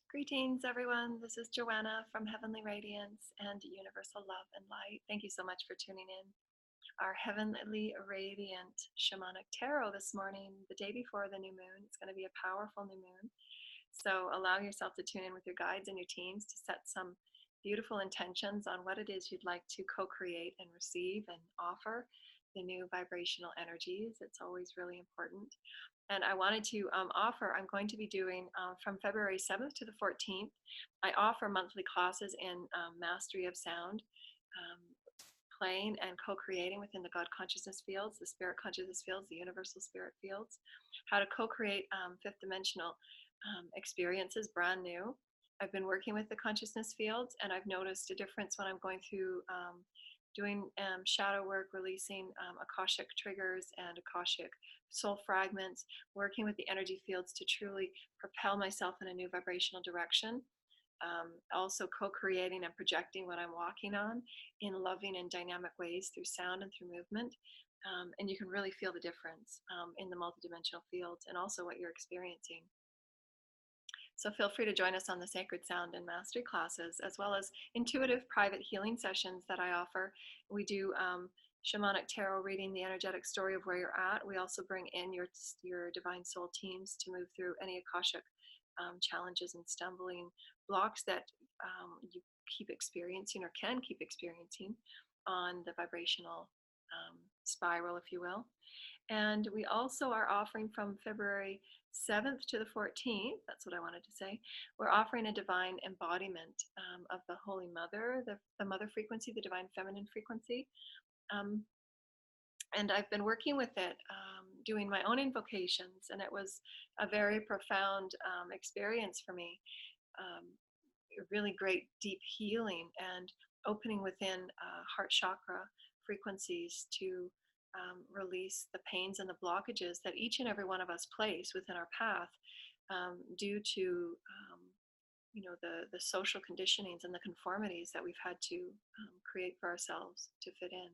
Greetings, everyone. This is Joanna from Heavenly Radiance and Universal Love and Light. Thank you so much for tuning in. Our Heavenly Radiant Shamanic Tarot this morning, the day before the new moon. It's going to be a powerful new moon. So allow yourself to tune in with your guides and your teams to set some beautiful intentions on what it is you'd like to co-create and receive and offer the new vibrational energies. It's always really important. And I wanted to offer, I'm going to be doing from February 7th to the 14th, I offer monthly classes in mastery of sound, playing and co-creating within the God consciousness fields, the spirit consciousness fields, the universal spirit fields, how to co-create fifth dimensional experiences, brand new. I've been working with the consciousness fields, and I've noticed a difference when I'm going through doing shadow work, releasing Akashic triggers and Akashic soul fragments, working with the energy fields to truly propel myself in a new vibrational direction. Also co-creating and projecting what I'm walking on in loving and dynamic ways through sound and through movement. And you can really feel the difference in the multidimensional fields and also what you're experiencing. So feel free to join us on the Sacred Sound and Mastery classes, as well as intuitive private healing sessions that I offer. We do Shamanic Tarot reading, the energetic story of where you're at. We also bring in your divine soul teams to move through any Akashic challenges and stumbling blocks that you keep experiencing or can keep experiencing on the vibrational spiral, if you will. And we also are offering from February 7th to the 14th, that's what I wanted to say, we're offering a divine embodiment of the Holy Mother, the Mother frequency, the divine feminine frequency. And I've been working with it, doing my own invocations, and it was a very profound experience for me. A really great deep healing and opening within heart chakra frequencies to release the pains and the blockages that each and every one of us place within our path due to the social conditionings and the conformities that we've had to create for ourselves to fit in.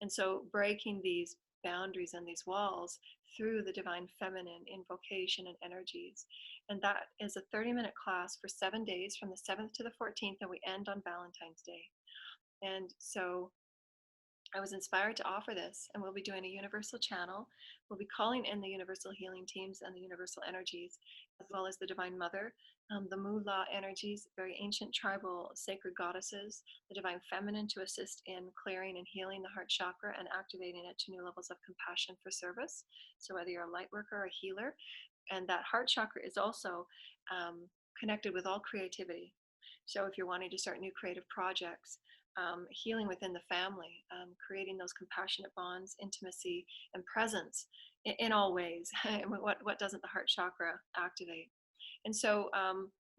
And so breaking these boundaries and these walls through the divine feminine invocation and energies. And that is a 30-minute class for 7 days from the 7th to the 14th, and we end on Valentine's Day. And so I was inspired to offer this, and we'll be doing a universal channel. We'll be calling in the universal healing teams and the universal energies, as well as the Divine Mother, the Moolah energies, very ancient tribal sacred goddesses, the Divine Feminine to assist in clearing and healing the heart chakra and activating it to new levels of compassion for service. So whether you're a light worker or a healer, and that heart chakra is also connected with all creativity. So if you're wanting to start new creative projects, healing within the family, creating those compassionate bonds, intimacy, and presence in all ways. What doesn't the heart chakra activate? And so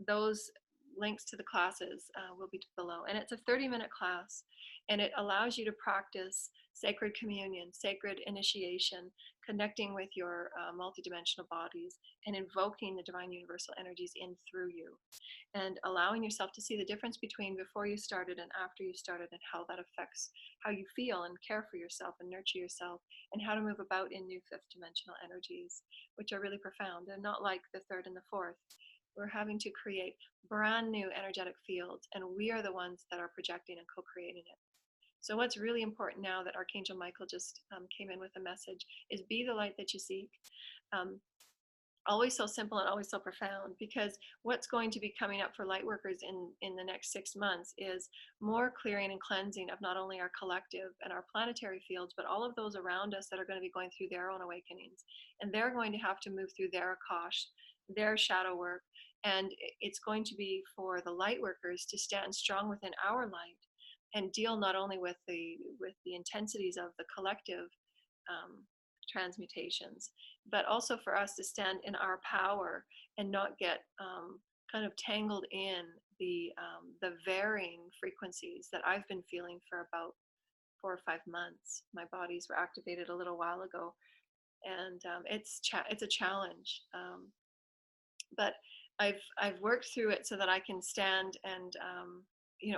those links to the classes will be below. And it's a 30-minute class, and it allows you to practice sacred communion, sacred initiation, connecting with your multidimensional bodies and invoking the divine universal energies in through you, and allowing yourself to see the difference between before you started and after you started, and how that affects how you feel and care for yourself and nurture yourself, and how to move about in new fifth dimensional energies, which are really profound and not like the third and the fourth. We're having to create brand new energetic fields, and we are the ones that are projecting and co-creating it. So what's really important now that Archangel Michael just came in with a message is be the light that you seek. Always so simple and always so profound, because what's going to be coming up for light workers in the next 6 months is more clearing and cleansing of not only our collective and our planetary fields, but all of those around us that are going to be going through their own awakenings. And they're going to have to move through their Akash, their shadow work. And it's going to be for the light workers to stand strong within our light and deal not only with the intensities of the collective transmutations, but also for us to stand in our power and not get kind of tangled in the varying frequencies that I've been feeling for about 4 or 5 months. My bodies were activated a little while ago, and it's a challenge, but I've worked through it so that I can stand, and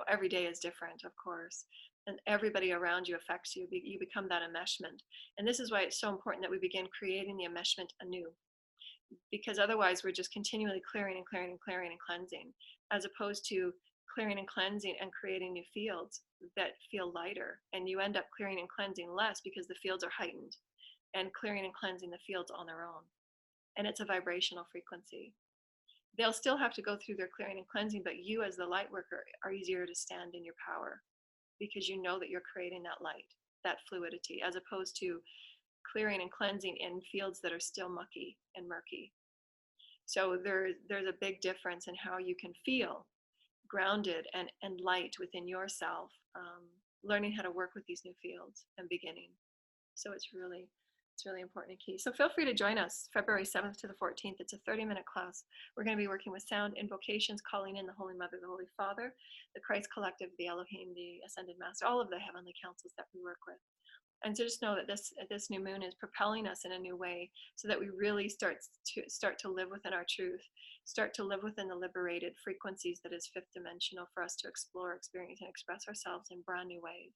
every day is different, of course, and everybody around you affects you. You become that enmeshment, and this is why it's so important that we begin creating the enmeshment anew. because otherwise we're just continually clearing and clearing and clearing and cleansing, as opposed to clearing and cleansing and creating new fields that feel lighter. And you end up clearing and cleansing less because the fields are heightened, and clearing and cleansing the fields on their own. And it's a vibrational frequency. They'll still have to go through their clearing and cleansing, but you as the light worker are easier to stand in your power because you know that you're creating that light, that fluidity, as opposed to clearing and cleansing in fields that are still mucky and murky. So there's a big difference in how you can feel grounded and light within yourself, learning how to work with these new fields and beginning. So it's really important and key. So feel free to join us February 7th to the 14th. It's a 30-minute class. We're going to be working with sound invocations, calling in the Holy Mother, the Holy Father, the Christ Collective, the Elohim, the Ascended Master, all of the heavenly councils that we work with. And so just know that this new moon is propelling us in a new way, so that we really start to live within our truth, start to live within the liberated frequencies that is fifth dimensional for us to explore, experience, and express ourselves in brand new ways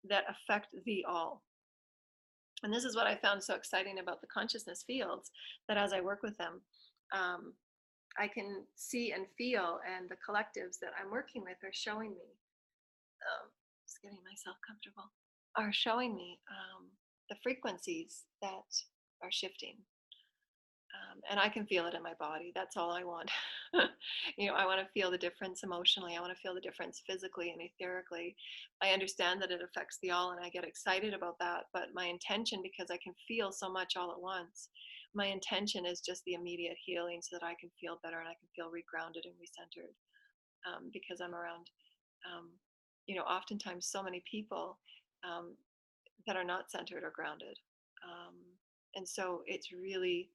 that affect the all. And this is what I found so exciting about the consciousness fields, that as I work with them, I can see and feel, and the collectives that I'm working with are showing me, just getting myself comfortable, are showing me the frequencies that are shifting. And I can feel it in my body. That's all I want. I want to feel the difference emotionally. I want to feel the difference physically and etherically. I understand that it affects the all, and I get excited about that. But my intention, because I can feel so much all at once, my intention is just the immediate healing, so that I can feel better and I can feel regrounded and recentered. Because I'm around, oftentimes so many people that are not centered or grounded. And so it's really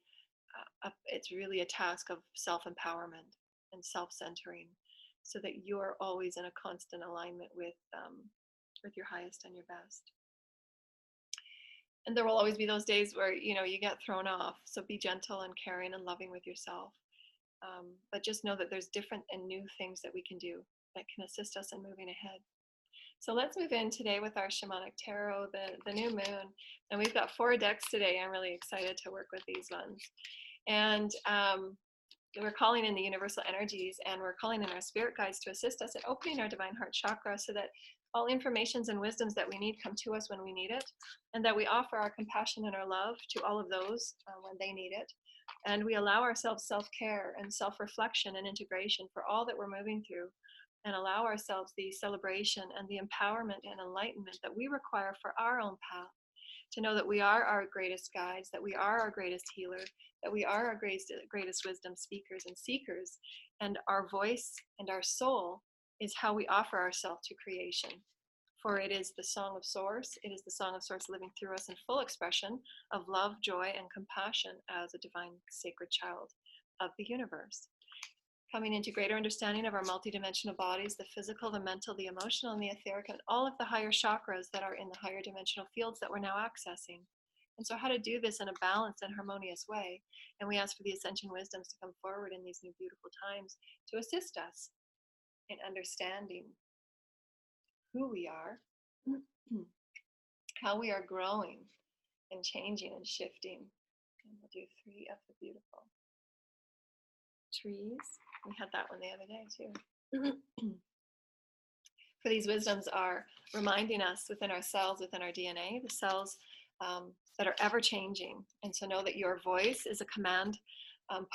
a task of self-empowerment and self-centering, so that you're always in a constant alignment with your highest and your best. And there will always be those days where you get thrown off, so be gentle and caring and loving with yourself, but just know that there's different and new things that we can do that can assist us in moving ahead. So let's move in today with our Shamanic Tarot, the new moon. And we've got 4 decks today. I'm really excited to work with these ones. And we're calling in the universal energies, and we're calling in our spirit guides to assist us in opening our divine heart chakra, so that all informations and wisdoms that we need come to us when we need it, and that we offer our compassion and our love to all of those when they need it. And we allow ourselves self-care and self-reflection and integration for all that we're moving through, and allow ourselves the celebration and the empowerment and enlightenment that we require for our own path, to know that we are our greatest guides, that we are our greatest healer, that we are our greatest wisdom speakers and seekers, and our voice and our soul is how we offer ourselves to creation. For it is the song of Source, it is the song of Source living through us in full expression of love, joy, and compassion as a divine sacred child of the universe. Coming into greater understanding of our multidimensional bodies, the physical, the mental, the emotional, and the etheric, and all of the higher chakras that are in the higher dimensional fields that we're now accessing. And so how to do this in a balanced and harmonious way. And we ask for the Ascension Wisdoms to come forward in these new beautiful times to assist us in understanding who we are, how we are growing and changing and shifting. And we'll do 3 of the beautiful trees. We had that one the other day too. For these wisdoms are reminding us within our cells, within our DNA, the cells that are ever changing. And so know that your voice is a command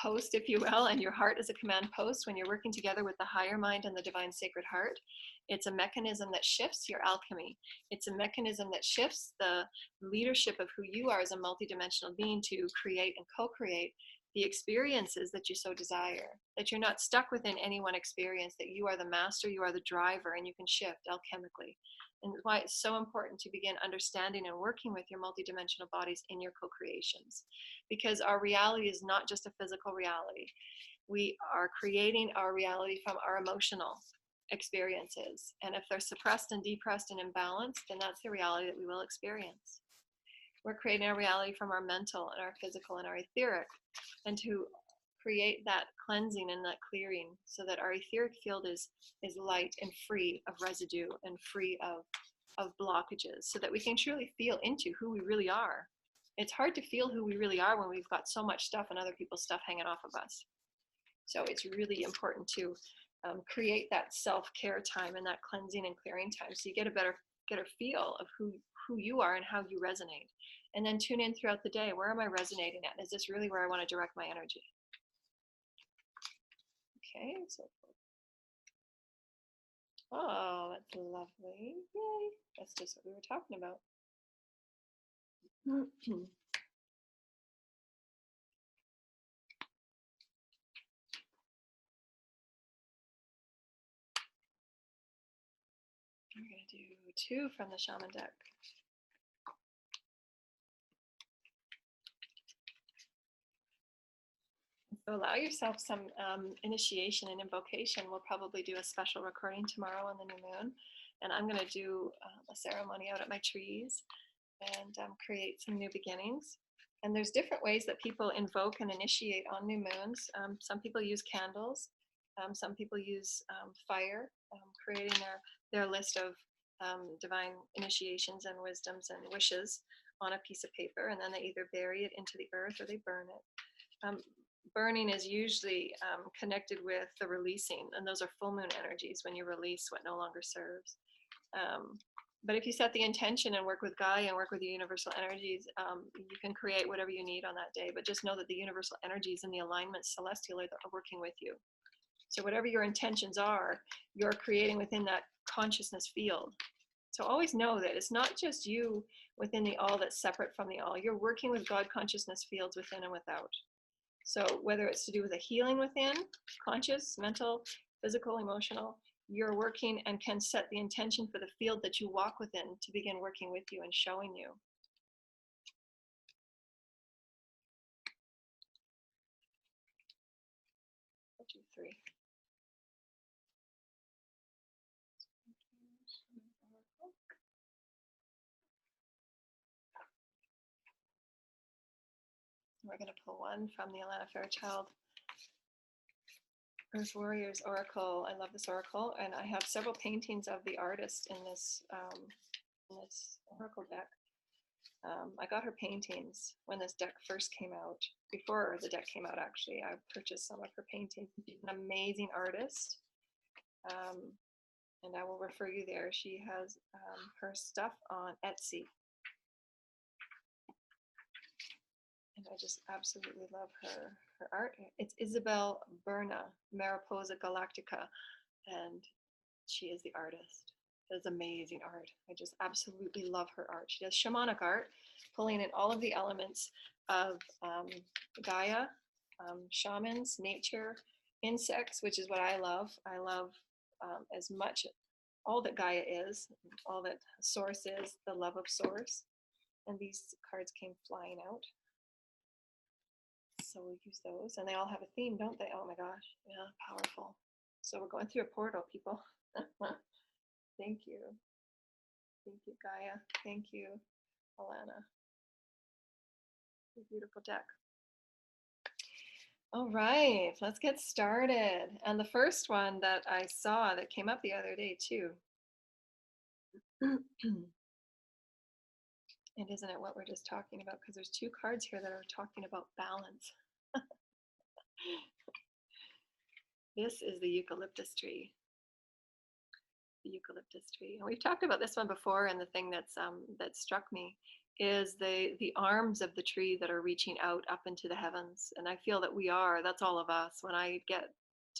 post, if you will, and your heart is a command post when you're working together with the higher mind and the divine sacred heart. It's a mechanism that shifts your alchemy. It's a mechanism that shifts the leadership of who you are as a multidimensional being to create and co-create the experiences that you so desire, that you're not stuck within any one experience, that you are the master, you are the driver, and you can shift alchemically. And why it's so important to begin understanding and working with your multidimensional bodies in your co-creations, because our reality is not just a physical reality. We are creating our reality from our emotional experiences, and if they're suppressed and depressed and imbalanced, then that's the reality that we will experience. We're creating our reality from our mental and our physical and our etheric, and to create that cleansing and that clearing, so that our etheric field is light and free of residue and free of blockages, so that we can truly feel into who we really are. It's hard to feel who we really are when we've got so much stuff and other people's stuff hanging off of us. So it's really important to create that self-care time and that cleansing and clearing time, so you get a better feel of who you are and how you resonate. And then tune in throughout the day. Where am I resonating at? Is this really where I want to direct my energy? Okay, so oh, that's lovely. Yay. That's just what we were talking about. We're going to do 2 from the Shaman deck. So allow yourself some initiation and invocation. We'll probably do a special recording tomorrow on the new moon. And I'm going to do a ceremony out at my trees and create some new beginnings. And there's different ways that people invoke and initiate on new moons. Some people use candles. Some people use fire, creating their list of divine initiations and wisdoms and wishes on a piece of paper. And then they either bury it into the earth or they burn it. Burning is usually connected with the releasing, and those are full moon energies when you release what no longer serves. But if you set the intention and work with Gaia and work with the universal energies, you can create whatever you need on that day. But just know that the universal energies and the alignments celestial are working with you. So whatever your intentions are, you're creating within that consciousness field. So always know that it's not just you within the all that's separate from the all. You're working with God consciousness fields within and without. So whether it's to do with a healing within, conscious, mental, physical, emotional, you're working and can set the intention for the field that you walk within to begin working with you and showing you. One, two, three. We're going to pull one from the Alana Fairchild Earth Warriors Oracle. I love this oracle, and I have several paintings of the artist in this oracle deck. I got her paintings when this deck first came out. Before the deck came out, actually, I purchased some of her paintings. She's an amazing artist, and I will refer you there. She has her stuff on Etsy. And I just absolutely love her art. It's Isabel Berna, Mariposa Galactica, and she is the artist. Does amazing art. I just absolutely love her art. She does shamanic art, pulling in all of the elements of Gaia, shamans, nature, insects, which is what I love. I love as much all that Gaia is, all that Source is, the love of Source. And these cards came flying out. So we'll use those, and they all have a theme, don't they? Oh my gosh, yeah, powerful. So we're going through a portal, people. Thank you. Thank you, Gaia. Thank you, Alana. Beautiful deck. All right, let's get started. And the first one that I saw that came up the other day too. And isn't it what we're just talking about? Because there's 2 cards here that are talking about balance. This is the eucalyptus tree. The eucalyptus tree. And we've talked about this one before, and the thing that's that struck me is the arms of the tree that are reaching out up into the heavens. And I feel that that's all of us. When I get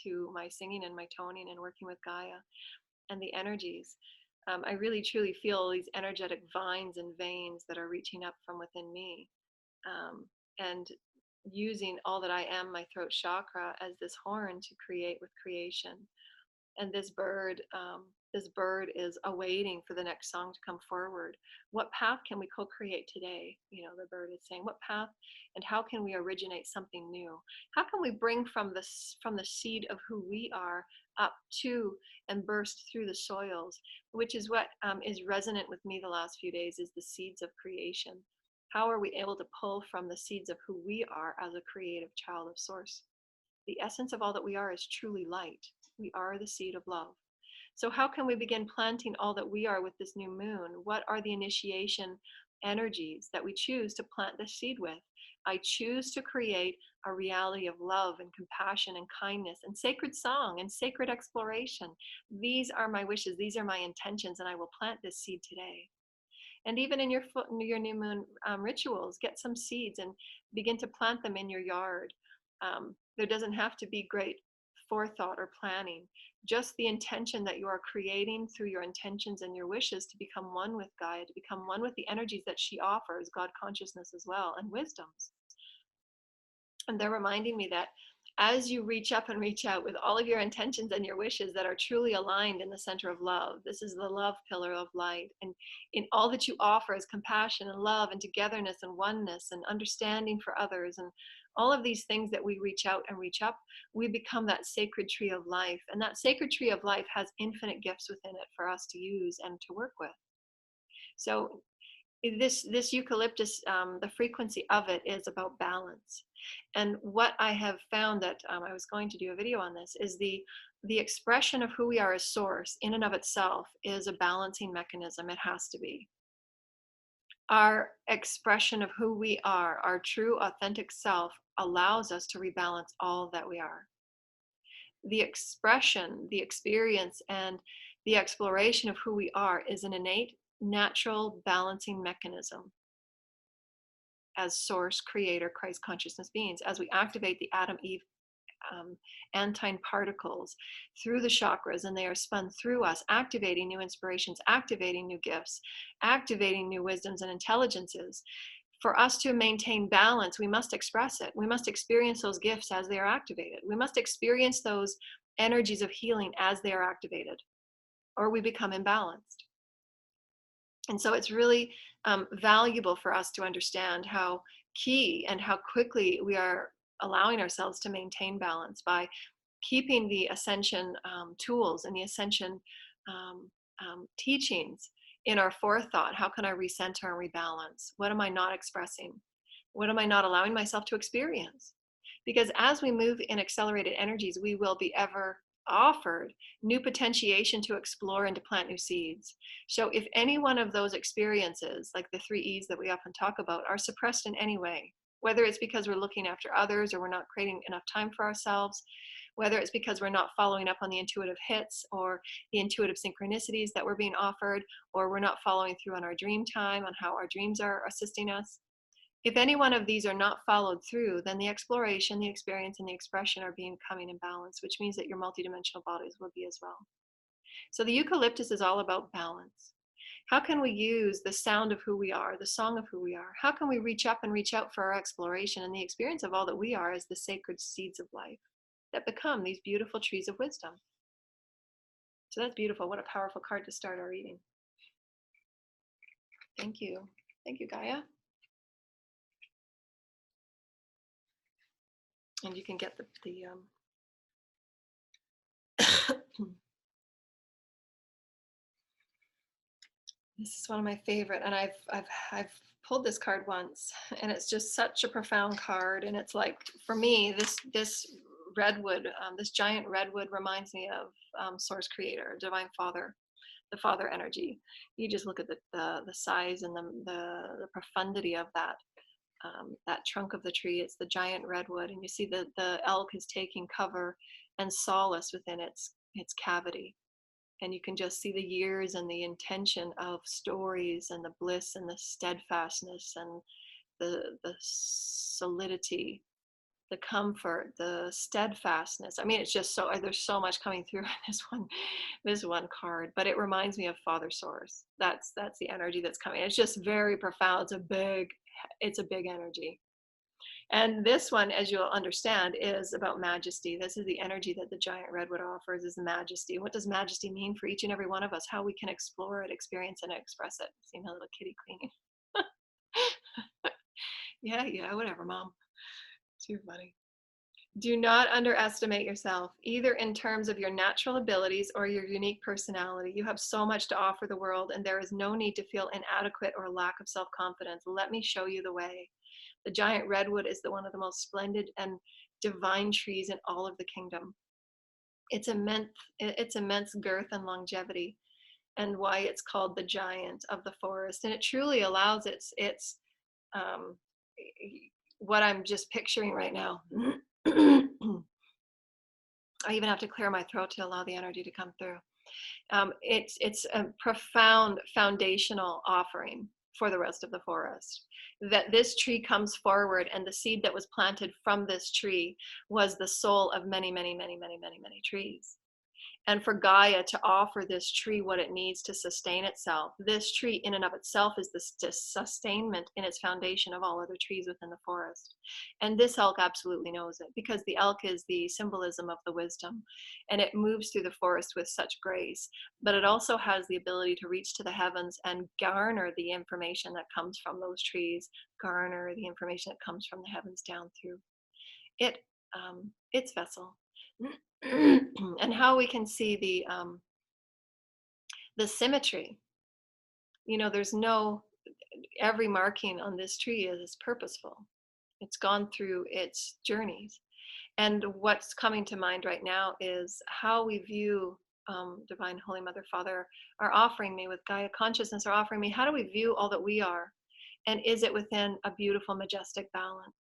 to my singing and my toning and working with Gaia and the energies, I really truly feel these energetic vines and veins that are reaching up from within me, and using all that I am, my throat chakra, as this horn to create with creation. And this bird is awaiting for the next song to come forward. What path can we co-create today? You know, the bird is saying, what path, and how can we originate something new? How can we bring from the seed of who we are up to and burst through the soils, which is what is resonant with me the last few days, is the seeds of creation. How are we able to pull from the seeds of who we are as a creative child of Source? The essence of all that we are is truly light. We are the seed of love. So how can we begin planting all that we are with this new moon? What are the initiation energies that we choose to plant the seed with. I choose to create a reality of love and compassion and kindness and sacred song and sacred exploration. These are my wishes. These are my intentions, and I will plant this seed today. And even in your new moon rituals, get some seeds and begin to plant them in your yard. There doesn't have to be great forethought or planning. Just the intention that you are creating through your intentions and your wishes to become one with Gaia, to become one with the energies that she offers, God consciousness as well, and wisdoms. And they're reminding me that as you reach up and reach out with all of your intentions and your wishes that are truly aligned in the center of love, this is the love pillar of light. And in all that you offer is compassion and love and togetherness and oneness and understanding for others. And all of these things that we reach out and reach up, we become that sacred tree of life. And that sacred tree of life has infinite gifts within it for us to use and to work with. So this eucalyptus, the frequency of it is about balance. And what I have found that I was going to do a video on this is the expression of who we are as source in and of itself is a balancing mechanism. It has to be. Our expression of who we are, our true authentic self, allows us to rebalance all that we are. The expression, the experience, and the exploration of who we are is an innate, natural balancing mechanism as source, creator, Christ consciousness beings. As we activate the Adam, Eve, Antine particles through the chakras, and they are spun through us, activating new inspirations, activating new gifts, activating new wisdoms and intelligences. For us to maintain balance, we must express it. We must experience those gifts as they are activated. We must experience those energies of healing as they are activated, or we become imbalanced. And so it's really valuable for us to understand how key and how quickly we are allowing ourselves to maintain balance by keeping the Ascension tools and the Ascension teachings in our forethought. How can I recenter and rebalance? What am I not expressing? What am I not allowing myself to experience? Because as we move in accelerated energies, we will be ever offered new potentiation to explore and to plant new seeds. So if any one of those experiences, like the 3 E's that we often talk about, are suppressed in any way, whether it's because we're looking after others or we're not creating enough time for ourselves, whether it's because we're not following up on the intuitive hits or the intuitive synchronicities that we're being offered, or we're not following through on our dream time, on how our dreams are assisting us. If any one of these are not followed through, then the exploration, the experience, and the expression are becoming imbalanced, which means that your multidimensional bodies will be as well. So the eucalyptus is all about balance. How can we use the sound of who we are, the song of who we are? How can we reach up and reach out for our exploration and the experience of all that we are as the sacred seeds of life that become these beautiful trees of wisdom? So that's beautiful. What a powerful card to start our reading. Thank you. Thank you, Gaia. And you can get the this is one of my favorite, and I've pulled this card once, and it's just such a profound card. And it's like, for me, this redwood, this giant redwood, reminds me of Source Creator, Divine Father, the Father energy. You just look at the size and the profundity of that trunk of the tree. It's the giant redwood, and you see the elk is taking cover and solace within its cavity. And you can just see the years and the intention of stories and the bliss and the steadfastness and the solidity, the comfort, the steadfastness. I mean, it's just so, there's so much coming through this one card, but it reminds me of Father Source. That's the energy that's coming. It's just very profound. It's a big energy. And this one, as you'll understand, is about majesty. This is the energy that the giant redwood offers, is majesty. What does majesty mean for each and every one of us? How we can explore it, experience it, and express it. Seeing a little kitty cleaning. Yeah, whatever, Mom. Too funny. Do not underestimate yourself, either in terms of your natural abilities or your unique personality. You have so much to offer the world, and there is no need to feel inadequate or lack of self-confidence. Let me show you the way. The giant redwood is one of the most splendid and divine trees in all of the kingdom. Its immense girth and longevity and why it's called the giant of the forest. And it truly allows its um, what I'm just picturing right now. I even have to clear my throat to allow the energy to come through. It's a profound foundational offering for the rest of the forest. That this tree comes forward, and the seed that was planted from this tree was the soul of many, many, many, many, many, many trees. And for Gaia to offer this tree what it needs to sustain itself, this tree in and of itself is the sustainment in its foundation of all other trees within the forest. And this elk absolutely knows it, because the elk is the symbolism of the wisdom, and it moves through the forest with such grace. But it also has the ability to reach to the heavens and garner the information that comes from those trees, garner the information that comes from the heavens down through it, its vessel. And how we can see the symmetry. There's every marking on this tree is purposeful. It's gone through its journeys. And what's coming to mind right now is how we view Divine Holy Mother Father are offering me with Gaia Consciousness, are offering me, how do we view all that we are? And is it within a beautiful, majestic balance?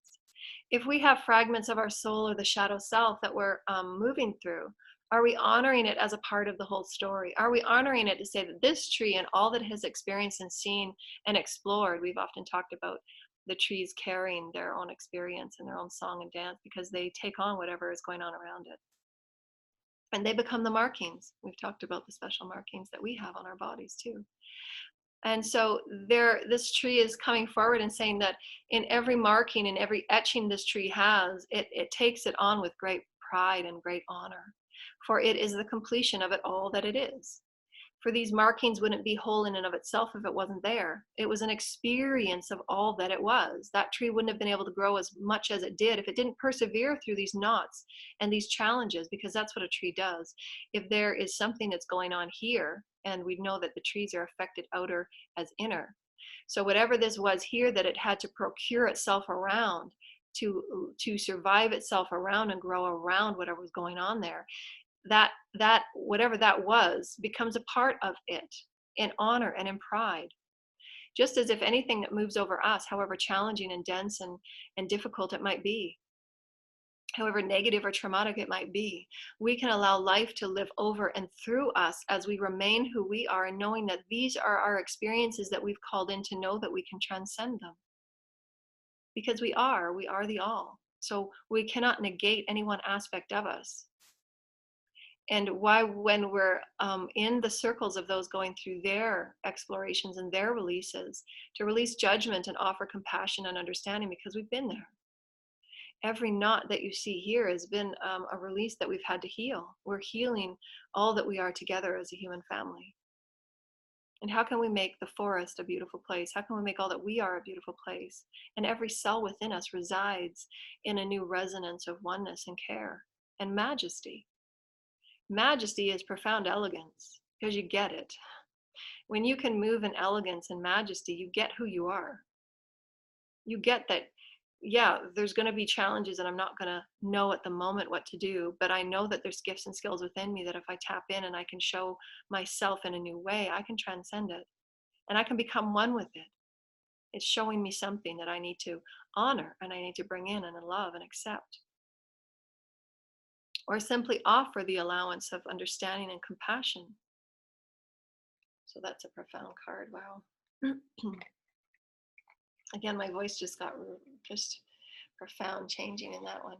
If we have fragments of our soul or the shadow self that we're moving through, are we honoring it as a part of the whole story? Are we honoring it to say that this tree and all that it has experienced and seen and explored, we've often talked about the trees carrying their own experience and their own song and dance, because they take on whatever is going on around it. And they become the markings. We've talked about the special markings that we have on our bodies too. And so this tree is coming forward and saying that in every marking and every etching this tree has, it takes it on with great pride and great honor, for it is the completion of it all that it is. For these markings wouldn't be whole in and of itself if it wasn't there. It was an experience of all that it was. That tree wouldn't have been able to grow as much as it did if it didn't persevere through these knots and these challenges, because that's what a tree does. If there is something that's going on here, and we know that the trees are affected outer as inner. So whatever this was here that it had to procure itself around to survive itself around and grow around whatever was going on there, that whatever that was becomes a part of it in honor and in pride. Just as if anything that moves over us, however challenging and dense and difficult it might be, however negative or traumatic it might be, we can allow life to live over and through us as we remain who we are, and knowing that these are our experiences that we've called in to know that we can transcend them. Because we are the all. So we cannot negate any one aspect of us. And why, when we're in the circles of those going through their explorations and their releases, to release judgment and offer compassion and understanding, because we've been there. Every knot that you see here has been a release that we've had to heal. We're healing all that we are together as a human family. And how can we make the forest a beautiful place? How can we make all that we are a beautiful place? And every cell within us resides in a new resonance of oneness and care and majesty. Majesty is profound elegance, because you get it. When you can move in elegance and majesty, you get who you are. You get that, yeah, there's going to be challenges and I'm not going to know at the moment what to do, but I know that there's gifts and skills within me that if I tap in and I can show myself in a new way, I can transcend it and I can become one with it. It's showing me something that I need to honor and I need to bring in and love and accept. Or simply offer the allowance of understanding and compassion. So that's a profound card. Wow. Again, my voice just got just profound changing in that one.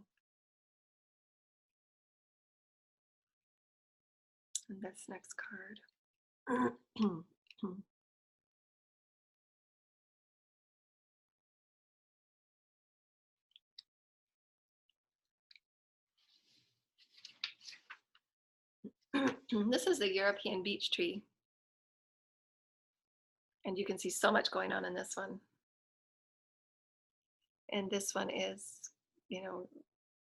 And this next card. This is the European beech tree. And you can see so much going on in this one. And this one is,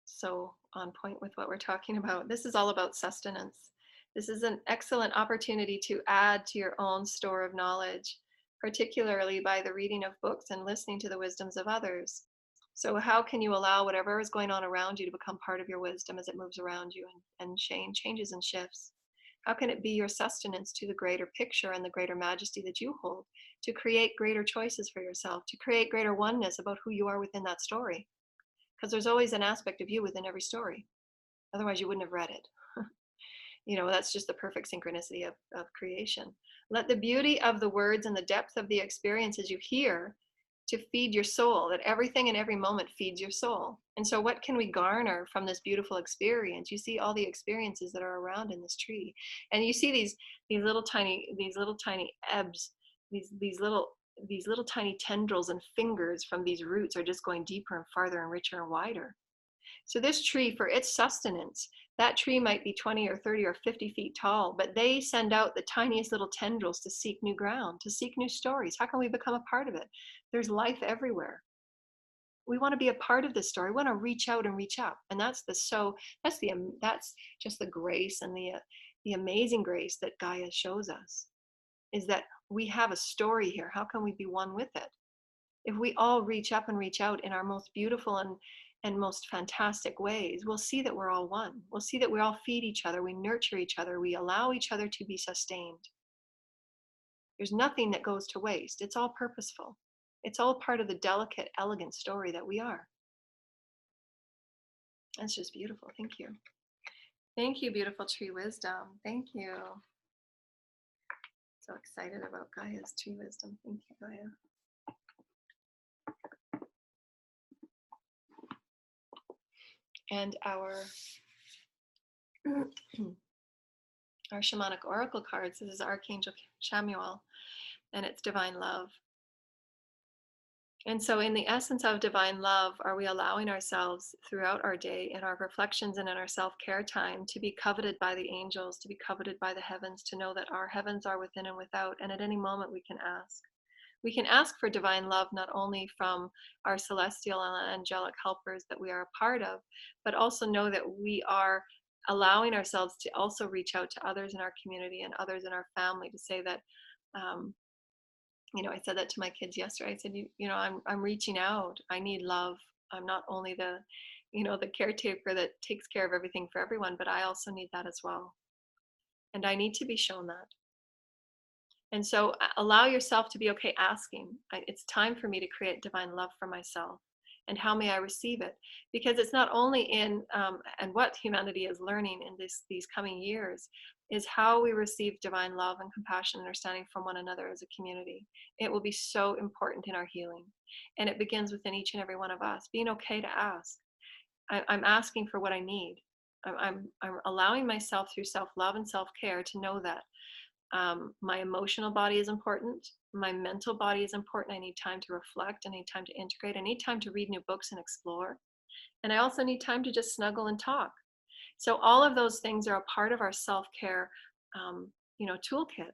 so on point with what we're talking about. This is all about sustenance. This is an excellent opportunity to add to your own store of knowledge, particularly by the reading of books and listening to the wisdoms of others. So how can you allow whatever is going on around you to become part of your wisdom as it moves around you and changes and shifts? How can it be your sustenance to the greater picture and the greater majesty that you hold, to create greater choices for yourself, to create greater oneness about who you are within that story? Because there's always an aspect of you within every story. Otherwise, you wouldn't have read it. That's just the perfect synchronicity of creation. Let the beauty of the words and the depth of the experiences you hear to feed your soul, that everything in every moment feeds your soul. And so what can we garner from this beautiful experience? You see all the experiences that are around in this tree, and you see these little tiny ebbs, these little tiny tendrils and fingers from these roots are just going deeper and farther and richer and wider. So this tree, for its sustenance, that tree might be 20 or 30 or 50 feet tall, but they send out the tiniest little tendrils to seek new ground, to seek new stories. How can we become a part of it? There's life everywhere. We want to be a part of this story. We want to reach out and reach up. And that's just the grace and the amazing grace that Gaia shows us, is that we have a story here. How can we be one with it? If we all reach up and reach out in our most beautiful and most fantastic ways, we'll see that we're all one. We'll see that we all feed each other, we nurture each other, we allow each other to be sustained. There's nothing that goes to waste. It's all purposeful. It's all part of the delicate, elegant story that we are. That's just beautiful. Thank you. Thank you, beautiful tree wisdom. Thank you. So excited about Gaia's tree wisdom. Thank you, Gaia. And our shamanic oracle cards. This is Archangel Chamuel, and it's divine love. And so in the essence of divine love, are we allowing ourselves throughout our day, in our reflections and in our self-care time, to be coveted by the angels, to be coveted by the heavens, to know that our heavens are within and without, and at any moment we can ask. We can ask for divine love not only from our celestial and angelic helpers that we are a part of, but also know that we are allowing ourselves to also reach out to others in our community and others in our family, to say that, I said that to my kids yesterday. I said, I'm reaching out. I need love. I'm not only the caretaker that takes care of everything for everyone, but I also need that as well. And I need to be shown that. And so allow yourself to be okay asking. It's time for me to create divine love for myself. And how may I receive it? Because it's not only in, and what humanity is learning in these coming years, is how we receive divine love and compassion and understanding from one another as a community. It will be so important in our healing. And it begins within each and every one of us, being okay to ask. I'm asking for what I need. I'm allowing myself through self-love and self-care to know that my emotional body is important. My mental body is important. I need time to reflect. I need time to integrate. I need time to read new books and explore. And I also need time to just snuggle and talk. So all of those things are a part of our self-care, toolkit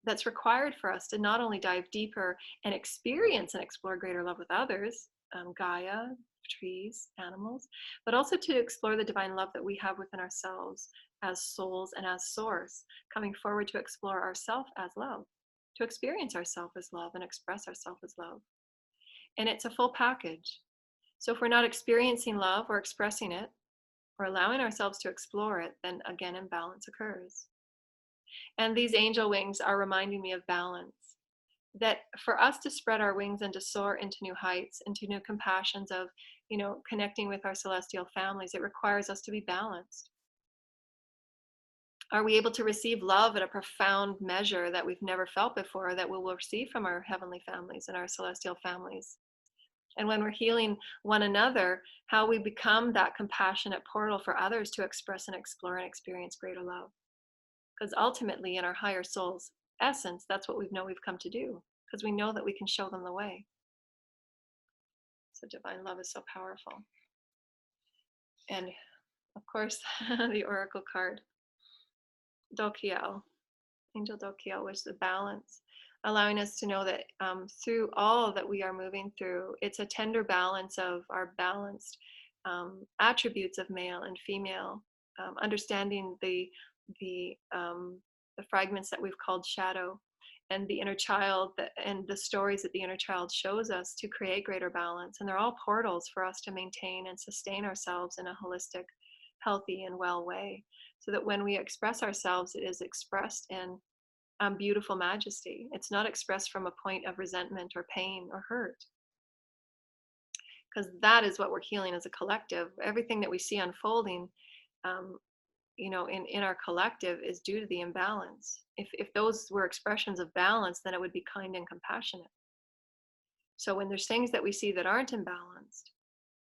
that's required for us to not only dive deeper and experience and explore greater love with others, Gaia, trees, animals, but also to explore the divine love that we have within ourselves as souls and as source, coming forward to explore ourself as love, to experience ourself as love and express ourself as love. And it's a full package. So if we're not experiencing love or expressing it, or allowing ourselves to explore it, then again, imbalance occurs. And these angel wings are reminding me of balance. That for us to spread our wings and to soar into new heights, into new compassions of, connecting with our celestial families, it requires us to be balanced. Are we able to receive love at a profound measure that we've never felt before, that we will receive from our heavenly families and our celestial families? And when we're healing one another, how we become that compassionate portal for others to express and explore and experience greater love. Because ultimately, in our higher soul's essence, that's what we know we've come to do, because we know that we can show them the way. So divine love is so powerful. And of course, the oracle card, Dokiel, Angel Dokiel, was the balance, allowing us to know that through all that we are moving through, it's a tender balance of our balanced attributes of male and female, understanding the fragments that we've called shadow, and the inner child, and the stories that the inner child shows us to create greater balance. And they're all portals for us to maintain and sustain ourselves in a holistic, healthy, and well way. so that when we express ourselves, it is expressed in beautiful majesty. It's not expressed from a point of resentment or pain or hurt, because that is what we're healing as a collective. Everything that we see unfolding, um, in our collective is due to the imbalance. If those were expressions of balance, then it would be kind and compassionate. So when there's things that we see that aren't imbalanced,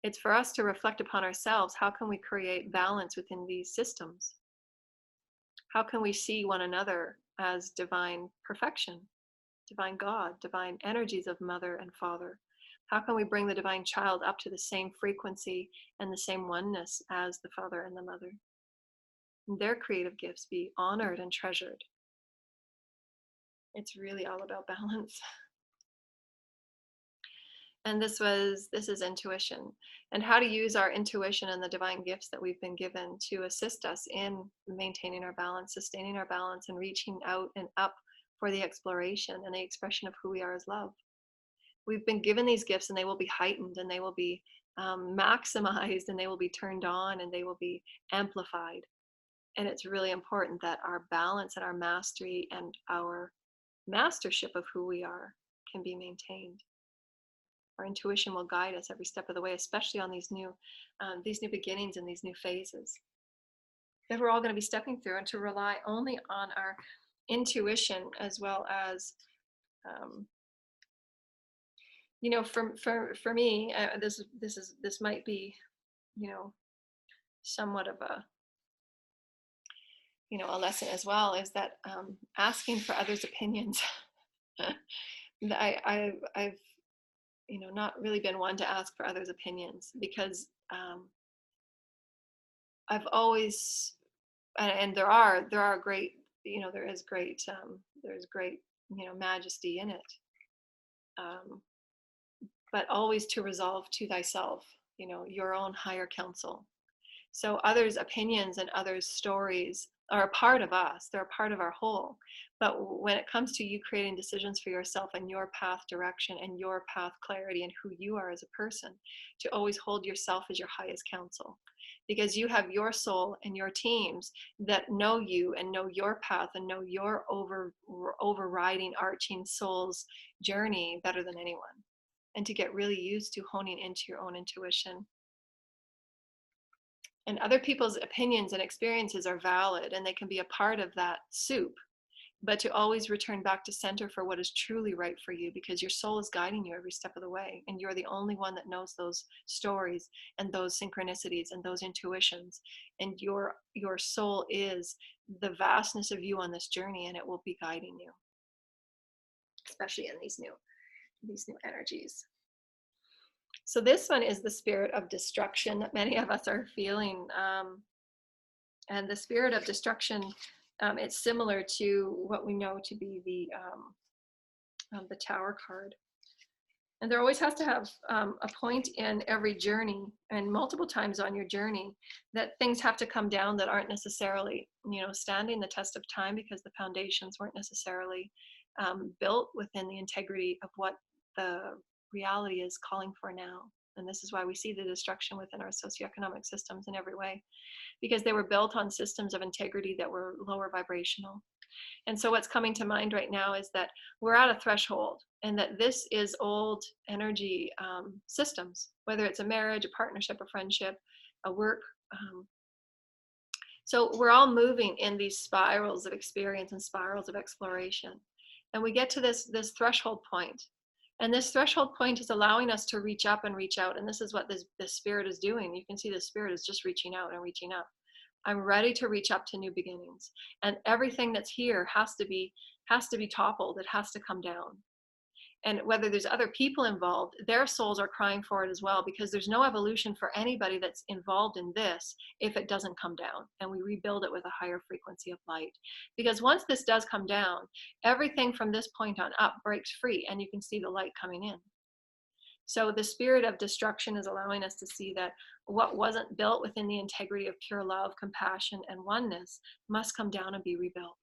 it's for us to reflect upon ourselves. How can we create balance within these systems? How can we see one another as divine perfection, divine God, divine energies of mother and father? How can we bring the divine child up to the same frequency and the same oneness as the father and the mother? And their creative gifts be honored and treasured. It's really all about balance. And this is intuition, and how to use our intuition and the divine gifts that we've been given to assist us in maintaining our balance, sustaining our balance, and reaching out and up for the exploration and the expression of who we are as love. We've been given these gifts, and they will be heightened, and they will be maximized, and they will be turned on, and they will be amplified. And it's really important that our balance and our mastery and our mastership of who we are can be maintained. Our intuition will guide us every step of the way, especially on these new beginnings and these new phases that we're all going to be stepping through, and to rely only on our intuition, as well as, for me, this might be, somewhat of a lesson as well, is that asking for others' opinions. I've not really been one to ask for others' opinions, because I've always, and there are great, there's great majesty in it, but always to resolve to thyself, your own higher counsel. So others' opinions and others' stories are a part of us. They're a part of our whole. But when it comes to you creating decisions for yourself and your path direction and your path clarity and who you are as a person, to always hold yourself as your highest counsel. Because you have your soul and your teams that know you and know your path and know your overriding, arching soul's journey better than anyone. And to get really used to honing into your own intuition. And other people's opinions and experiences are valid, and they can be a part of that soup, but to always return back to center for what is truly right for you, because your soul is guiding you every step of the way, and you're the only one that knows those stories and those synchronicities and those intuitions. And your soul is the vastness of you on this journey, and it will be guiding you, especially in these new energies. So this one is the spirit of destruction that many of us are feeling. And the spirit of destruction, it's similar to what we know to be the Tower card. And there always has to have a point in every journey, and multiple times on your journey, that things have to come down that aren't necessarily, standing the test of time, because the foundations weren't necessarily built within the integrity of what the reality is calling for now. And this is why we see the destruction within our socioeconomic systems in every way, because they were built on systems of integrity that were lower vibrational. And so what's coming to mind right now is that we're at a threshold, and that this is old energy systems, whether it's a marriage, a partnership, a friendship, a work. So we're all moving in these spirals of experience and spirals of exploration. And we get to this threshold point. And this threshold point is allowing us to reach up and reach out. And this is what this spirit is doing. You can see the spirit is just reaching out and reaching up. I'm ready to reach up to new beginnings. And everything that's here has to be toppled. It has to come down. And whether there's other people involved, their souls are crying for it as well, because there's no evolution for anybody that's involved in this if it doesn't come down and we rebuild it with a higher frequency of light. Because once this does come down, everything from this point on up breaks free, and you can see the light coming in. So the spirit of destruction is allowing us to see that what wasn't built within the integrity of pure love, compassion, and oneness must come down and be rebuilt.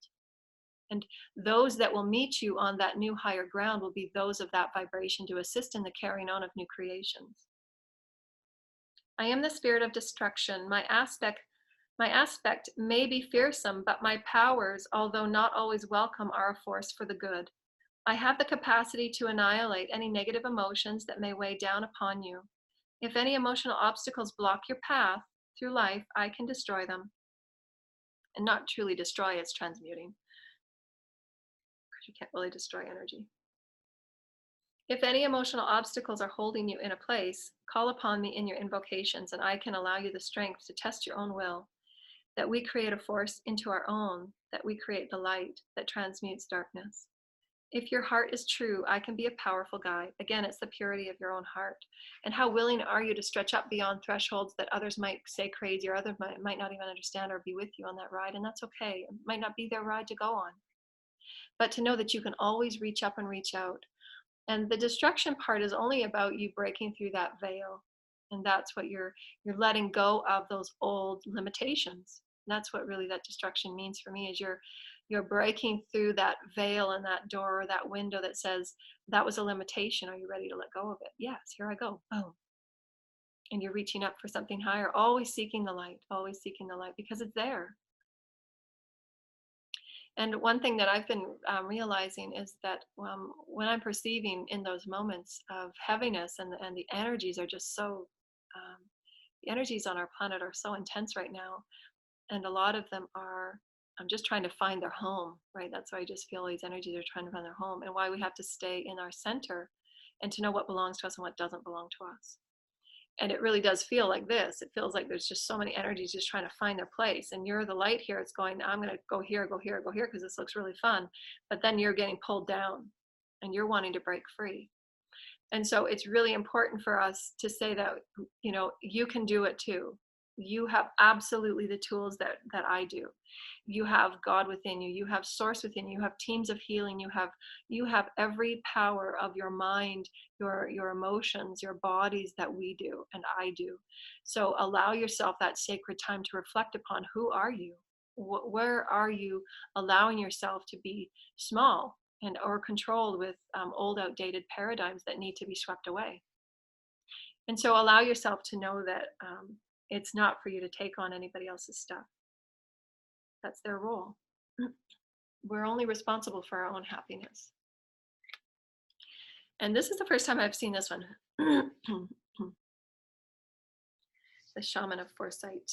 And those that will meet you on that new higher ground will be those of that vibration to assist in the carrying on of new creations. I am the spirit of destruction. My aspect My aspect may be fearsome, but my powers, although not always welcome, are a force for the good. I have the capacity to annihilate any negative emotions that may weigh down upon you. If any emotional obstacles block your path through life, I can destroy them. And not truly destroy, it's transmuting, because you can't really destroy energy. If any emotional obstacles are holding you in a place, call upon me in your invocations, and I can allow you the strength to test your own will, that we create a force into our own, that we create the light that transmutes darkness. If your heart is true, I can be a powerful guide. Again, it's the purity of your own heart. And how willing are you to stretch up beyond thresholds that others might say crazy, or others might not even understand or be with you on that ride? And that's okay. It might not be their ride to go on. But to know that you can always reach up and reach out. And the destruction part is only about you breaking through that veil. And that's what you're letting go of, those old limitations. And that's what really that destruction means for me, is you're breaking through that veil and that door or that window that says, that was a limitation. Are you ready to let go of it? Yes, here I go. Boom. And you're reaching up for something higher, always seeking the light, because it's there. And one thing that I've been realizing is that when I'm perceiving in those moments of heaviness, and the energies are just so, the energies on our planet are so intense right now. And a lot of them are just trying to find their home, right? That's why I just feel these energies are trying to find their home, and why we have to stay in our center and to know what belongs to us and what doesn't belong to us. And it really does feel like this. It feels like there's just so many energies just trying to find their place. And you're the light here. It's going, I'm going to go here, go here, go here, because this looks really fun. But then you're getting pulled down and you're wanting to break free. And so it's really important for us to say that, you can do it too. You have absolutely the tools that I do. You have God within you. You have source within you. You have teams of healing. You have every power of your mind, your emotions, your bodies that we do and I do. So allow yourself that sacred time to reflect upon, who are you? Where are you allowing yourself to be small and or controlled with old, outdated paradigms that need to be swept away? And so allow yourself to know that it's not for you to take on anybody else's stuff. That's their role. We're only responsible for our own happiness. And this is the first time I've seen this one. The Shaman of Foresight.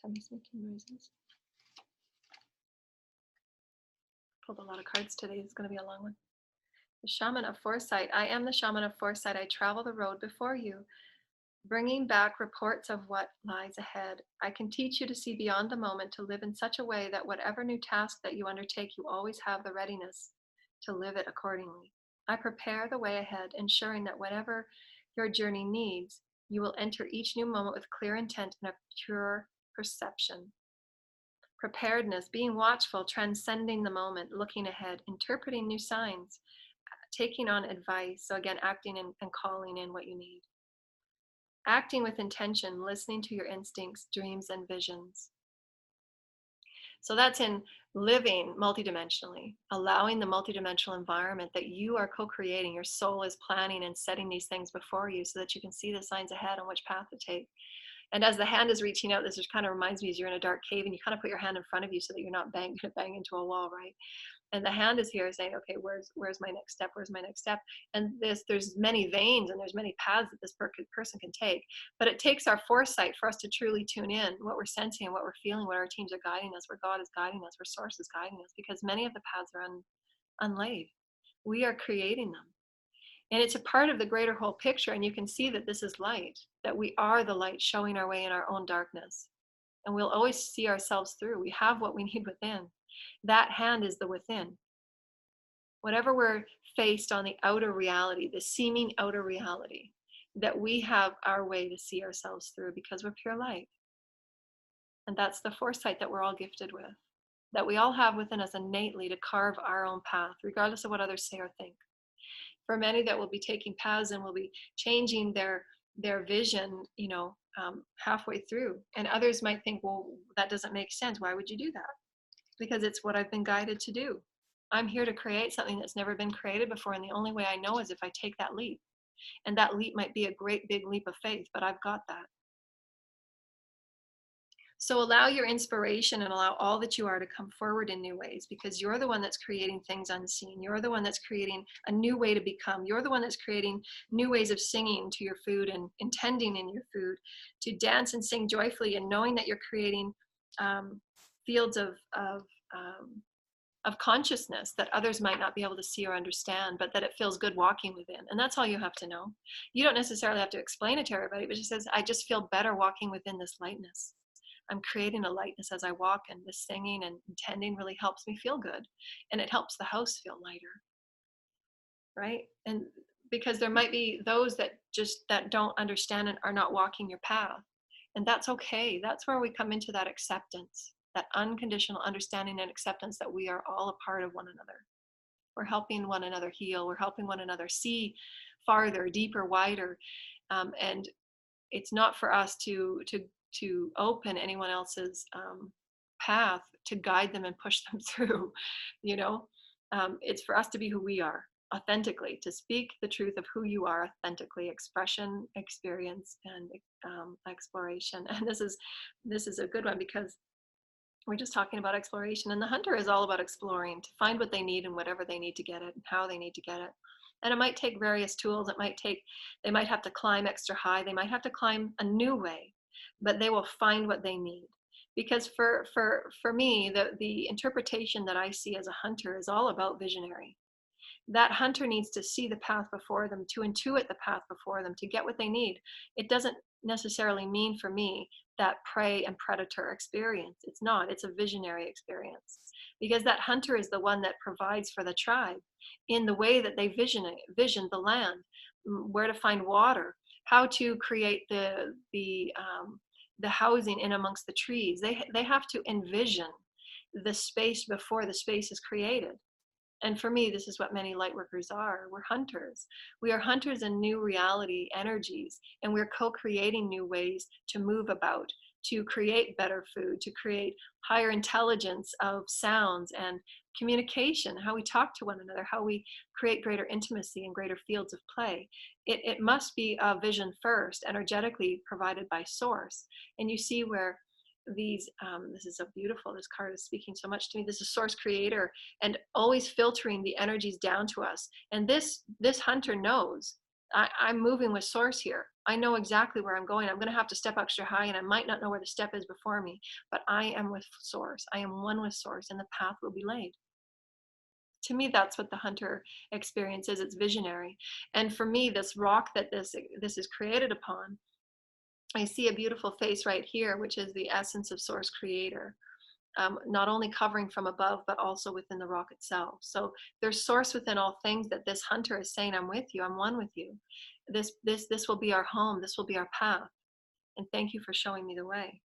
Tummy's making noises. Pulled a lot of cards today. It's going to be a long one. The Shaman of Foresight. I am the Shaman of Foresight. I travel the road before you, bringing back reports of what lies ahead. I can teach you to see beyond the moment, to live in such a way that whatever new task that you undertake, you always have the readiness to live it accordingly. I prepare the way ahead, ensuring that whatever your journey needs, you will enter each new moment with clear intent and a pure perception. Preparedness, being watchful, transcending the moment, looking ahead, interpreting new signs, taking on advice. So again, acting and calling in what you need. Acting with intention, listening to your instincts, dreams, and visions. So that's in living multidimensionally, allowing the multidimensional environment that you are co-creating. Your soul is planning and setting these things before you so that you can see the signs ahead on which path to take. And as the hand is reaching out, this just kind of reminds me, as you're in a dark cave and you kind of put your hand in front of you so that you're not going to bang into a wall, right? And the hand is here saying, okay, where's my next step? Where's my next step? And there's many veins and there's many paths that this person can take. But it takes our foresight for us to truly tune in what we're sensing and what we're feeling, what our teams are guiding us, where God is guiding us, where source is guiding us, because many of the paths are unlaid. We are creating them. And it's a part of the greater whole picture. And you can see that this is light, that we are the light showing our way in our own darkness. And we'll always see ourselves through. We have what we need within. That hand is the within. Whatever we're faced on the outer reality, the seeming outer reality, that we have our way to see ourselves through because we're pure light. And that's the foresight that we're all gifted with, that we all have within us innately to carve our own path, regardless of what others say or think. For many that will be taking paths and will be changing their vision, halfway through. And others might think, well, that doesn't make sense. Why would you do that? Because it's what I've been guided to do. I'm here to create something that's never been created before, and the only way I know is if I take that leap. And that leap might be a great big leap of faith, but I've got that. So allow your inspiration and allow all that you are to come forward in new ways, because you're the one that's creating things unseen. You're the one that's creating a new way to become. You're the one that's creating new ways of singing to your food and intending in your food to dance and sing joyfully, and knowing that you're creating fields of consciousness that others might not be able to see or understand, but that it feels good walking within. And that's all you have to know. You don't necessarily have to explain it to everybody, but it just says, I just feel better walking within this lightness. I'm creating a lightness as I walk, and this singing and intending really helps me feel good. And it helps the house feel lighter, right? And because there might be those that don't understand and are not walking your path. And that's okay. That's where we come into that acceptance, that unconditional understanding and acceptance that we are all a part of one another. We're helping one another heal. We're helping one another see farther, deeper, wider. And it's not for us to open anyone else's path to guide them and push them through. It's for us to be who we are authentically, to speak the truth of who you are authentically, expression, experience, and exploration. And this is a good one, because we're just talking about exploration, and the hunter is all about exploring to find what they need and whatever they need to get it and how they need to get it. And it might take various tools. They might have to climb extra high. They might have to climb a new way, but they will find what they need. Because for me, the interpretation that I see as a hunter is all about visionary. That hunter needs to see the path before them, to intuit the path before them, to get what they need. It doesn't necessarily mean for me that prey and predator experience. It's not. It's a visionary experience, because that hunter is the one that provides for the tribe in the way that they vision the land, where to find water, how to create the housing in amongst the trees. They have to envision the space before the space is created. And for me, this is what many light workers are. We're hunters. We are hunters in new reality energies, and we're co-creating new ways to move about, to create better food, to create higher intelligence of sounds and communication, how we talk to one another, how we create greater intimacy and greater fields of play. It must be a vision first, energetically provided by source. And you see where this is so beautiful. This card is speaking so much to me. This is source creator, and always filtering the energies down to us. And this hunter knows I'm moving with source here. I know exactly where I'm going. I'm going to have to step extra high, and I might not know where the step is before me, but I am with source. I am one with source, and the path will be laid. To me, that's what the hunter experience is. It's visionary. And for me, this rock that this is created upon, I see a beautiful face right here, which is the essence of source creator, not only covering from above, but also within the rock itself. So there's source within all things, that this hunter is saying, I'm with you, I'm one with you. This will be our home, this will be our path. And thank you for showing me the way.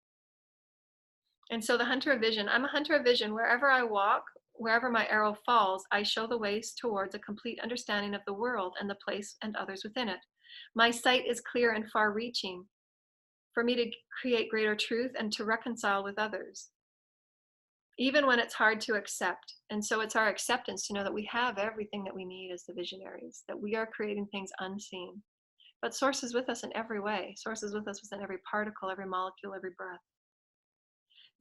And so the hunter of vision, I'm a hunter of vision. Wherever I walk, wherever my arrow falls, I show the ways towards a complete understanding of the world and the place and others within it. My sight is clear and far reaching, for me to create greater truth and to reconcile with others, even when it's hard to accept. And so it's our acceptance to know that we have everything that we need as the visionaries, that we are creating things unseen. But source is with us in every way. Source is with us within every particle, every molecule, every breath.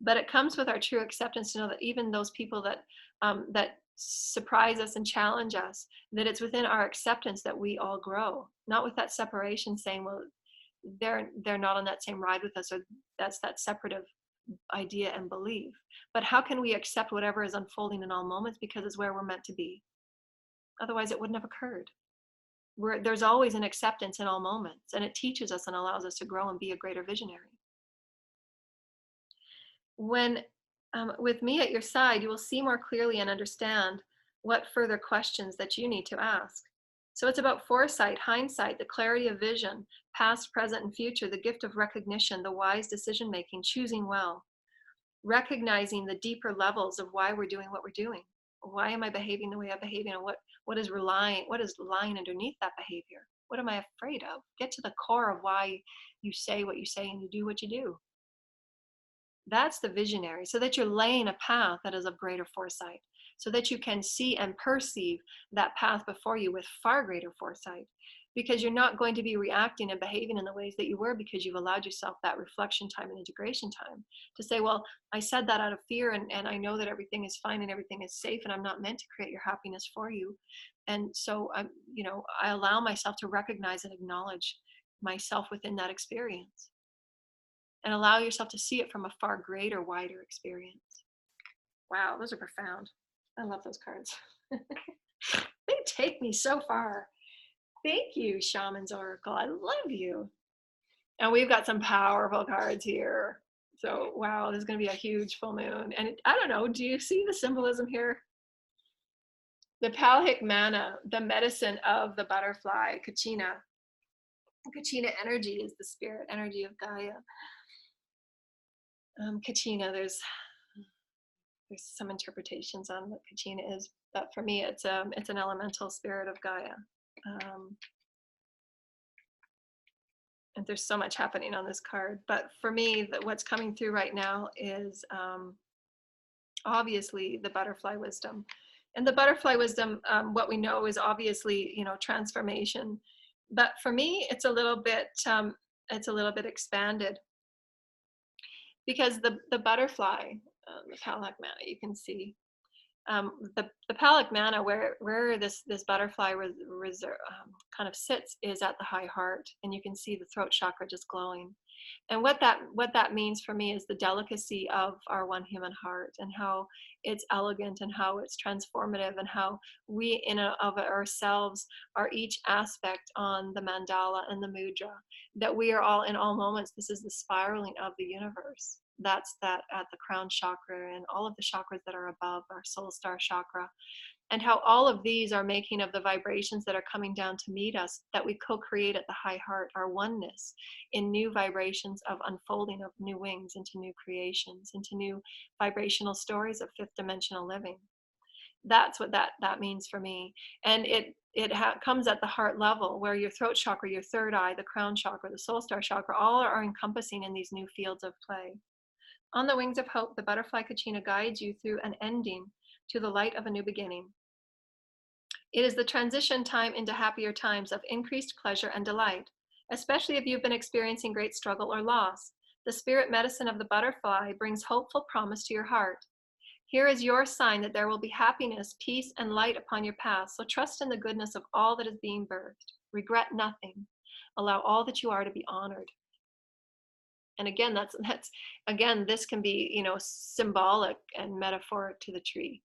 But it comes with our true acceptance to know that even those people that surprise us and challenge us, that it's within our acceptance that we all grow, not with that separation saying, well, they're not on that same ride with us, or that's that separative idea and belief. But how can we accept whatever is unfolding in all moments, because it's where we're meant to be? Otherwise it wouldn't have occurred. There's always an acceptance in all moments, and it teaches us and allows us to grow and be a greater visionary. When with me at your side, you will see more clearly and understand what further questions that you need to ask. So it's about foresight, hindsight, the clarity of vision, past, present, and future, the gift of recognition, the wise decision making, choosing well, recognizing the deeper levels of why we're doing what we're doing. Why am I behaving the way I'm behaving, and what is lying underneath that behavior? What am I afraid of? Get to the core of why you say what you say and you do what you do. That's the visionary, so that you're laying a path that is of greater foresight. so that you can see and perceive that path before you with far greater foresight, because you're not going to be reacting and behaving in the ways that you were, because you've allowed yourself that reflection time and integration time to say, well, I said that out of fear, and I know that everything is fine and everything is safe, and I'm not meant to create your happiness for you. And so I allow myself to recognize and acknowledge myself within that experience, and allow yourself to see it from a far greater, wider experience. Wow, those are profound. I love those cards. They take me so far. Thank you, Shaman's Oracle. I love you. And we've got some powerful cards here. So, wow, this is going to be a huge full moon. And I don't know, do you see the symbolism here? The Palhic mana, the medicine of the butterfly, Kachina. Kachina energy is the spirit energy of Gaia. Kachina, there's some interpretations on what Kachina is, but for me, it's an elemental spirit of Gaia. And there's so much happening on this card, but for me, what's coming through right now is obviously the butterfly wisdom. And the butterfly wisdom, what we know is obviously, transformation. But for me, it's a little bit expanded, because the butterfly, the Palak mana, you can see the Palak mana, where this butterfly kind of sits, is at the high heart, and you can see the throat chakra just glowing. And what that means for me is the delicacy of our one human heart, and how it's elegant, and how it's transformative, and how we in and of ourselves are each aspect on the mandala and the mudra, that we are all in all moments. This is the spiraling of the universe. That's that at the crown chakra and all of the chakras that are above our soul star chakra, and how all of these are making of the vibrations that are coming down to meet us, that we co-create at the high heart, our oneness in new vibrations of unfolding of new wings into new creations, into new vibrational stories of fifth dimensional living. That's what that means for me. And it comes at the heart level, where your throat chakra, your third eye, the crown chakra, the soul star chakra, all are encompassing in these new fields of play. On the wings of hope, the butterfly Kachina guides you through an ending to the light of a new beginning. It is the transition time into happier times of increased pleasure and delight, especially if you've been experiencing great struggle or loss. The spirit medicine of the butterfly brings hopeful promise to your heart. Here is your sign that there will be happiness, peace, and light upon your path. So trust in the goodness of all that is being birthed. Regret nothing. Allow all that you are to be honored. And again, that's again, this can be, symbolic and metaphoric to the tree.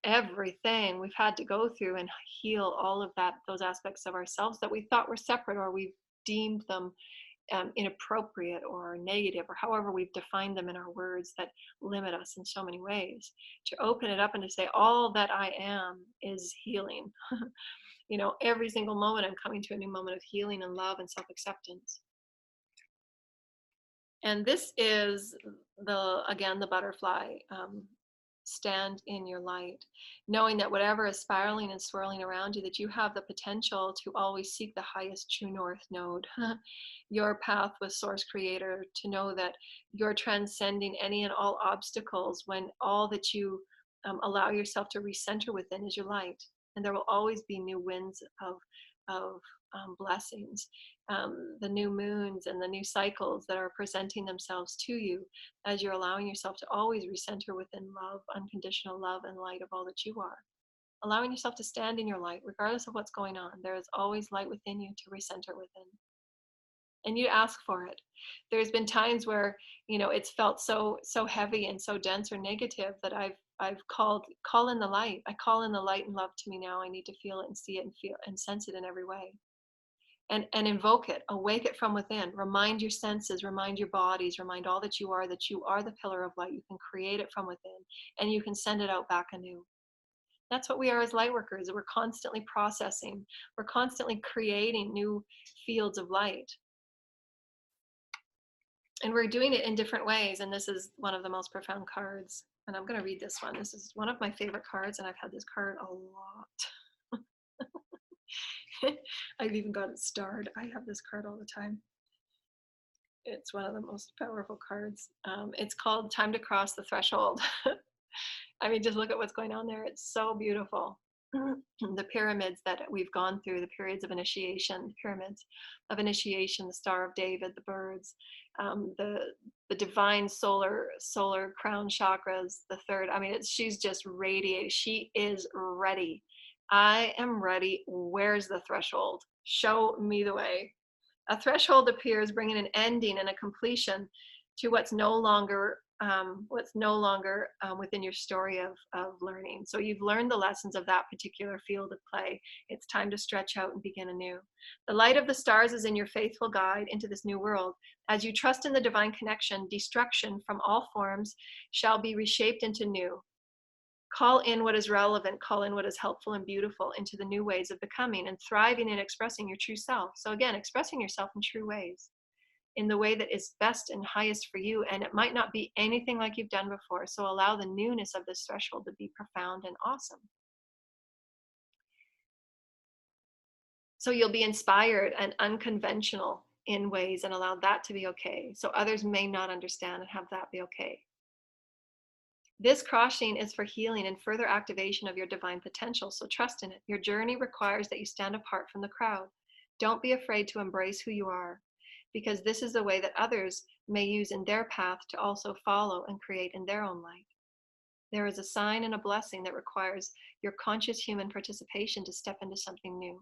Everything we've had to go through and heal, all of those aspects of ourselves that we thought were separate, or we've deemed them inappropriate or negative, or however we've defined them in our words that limit us in so many ways, to open it up and to say, all that I am is healing. Every single moment I'm coming to a new moment of healing and love and self-acceptance. And this is the butterfly. Stand in your light, knowing that whatever is spiraling and swirling around you, that you have the potential to always seek the highest true north node, your path with source creator, to know that you're transcending any and all obstacles when all that you allow yourself to recenter within is your light. And there will always be new winds of blessings, the new moons and the new cycles that are presenting themselves to you as you're allowing yourself to always recenter within love, unconditional love and light of all that you are. Allowing yourself to stand in your light, regardless of what's going on. There is always light within you to recenter within. And you ask for it. There's been times where, it's felt so heavy and so dense or negative that I've call in the light. I call in the light and love to me now. I need to feel it and see it and feel and sense it in every way. And invoke it, awake it from within. Remind your senses, remind your bodies, remind all that you are the pillar of light. You can create it from within, and you can send it out back anew. That's what we are as light workers. We're constantly processing. We're constantly creating new fields of light. And we're doing it in different ways. And this is one of the most profound cards. And I'm going to read this one. This is one of my favorite cards, and I've had this card a lot. I've even got it starred. I have this card all the time. It's one of the most powerful cards. It's called Time to Cross the Threshold. I mean, just look at what's going on there. It's so beautiful. The pyramids that we've gone through, the periods of initiation, the pyramids of initiation, the Star of David, the birds, the divine solar crown chakras, the third. I mean, she's just radiating. She is ready. I am ready. Where's the threshold? Show me the way. A threshold appears, bringing an ending and a completion to what's no longer within your story of learning. So you've learned the lessons of that particular field of play. It's time to stretch out and begin anew. The light of the stars is in your faithful guide into this new world. As you trust in the divine connection, destruction from all forms shall be reshaped into new. Call in what is relevant, call in what is helpful and beautiful into the new ways of becoming and thriving in expressing your true self. So again, expressing yourself in true ways, in the way that is best and highest for you. And it might not be anything like you've done before. So allow the newness of this threshold to be profound and awesome. So you'll be inspired and unconventional in ways, and allow that to be okay. So others may not understand, and have that be okay. This crossing is for healing and further activation of your divine potential, so trust in it. Your journey requires that you stand apart from the crowd. Don't be afraid to embrace who you are, because this is the way that others may use in their path to also follow and create in their own light. There is a sign and a blessing that requires your conscious human participation to step into something new.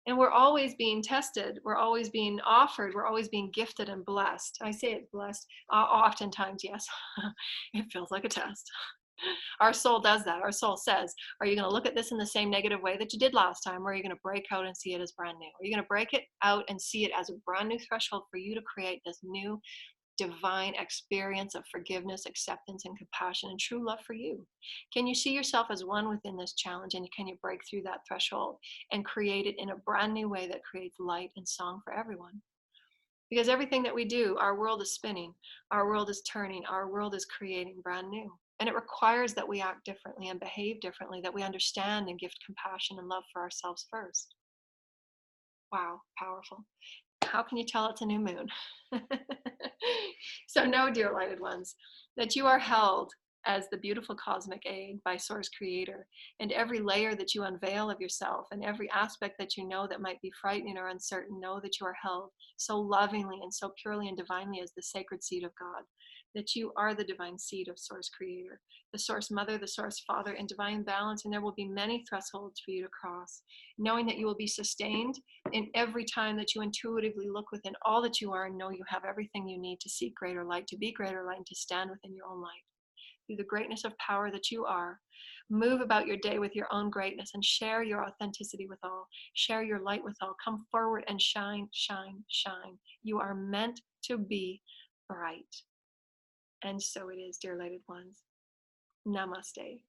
And we're always being tested, we're always being offered, we're always being gifted and blessed. I say it's blessed, oftentimes, yes. It feels like a test. Our soul does that. Our soul says, are you going to look at this in the same negative way that you did last time, or are you going to break out and see it as brand new? Are you going to break it out and see it as a brand new threshold for you to create this new divine experience of forgiveness, acceptance, and compassion, and true love for you? Can you see yourself as one within this challenge, and can you break through that threshold and create it in a brand new way that creates light and song for everyone? Because everything that we do, our world is spinning, our world is turning, our world is creating brand new. And it requires that we act differently and behave differently, that we understand and gift compassion and love for ourselves first. Wow, powerful. How can you tell it's a new moon? So know, dear lighted ones, that you are held as the beautiful cosmic egg by Source Creator, and every layer that you unveil of yourself and every aspect that you know that might be frightening or uncertain, know that you are held so lovingly and so purely and divinely as the sacred seed of God, that you are the divine seed of Source Creator, the Source Mother, the Source Father, in divine balance, and there will be many thresholds for you to cross, knowing that you will be sustained in every time that you intuitively look within all that you are and know you have everything you need to seek greater light, to be greater light, and to stand within your own light. Through the greatness of power that you are, move about your day with your own greatness and share your authenticity with all. Share your light with all. Come forward and shine, shine, shine. You are meant to be bright. And so it is, dear lighted ones. Namaste.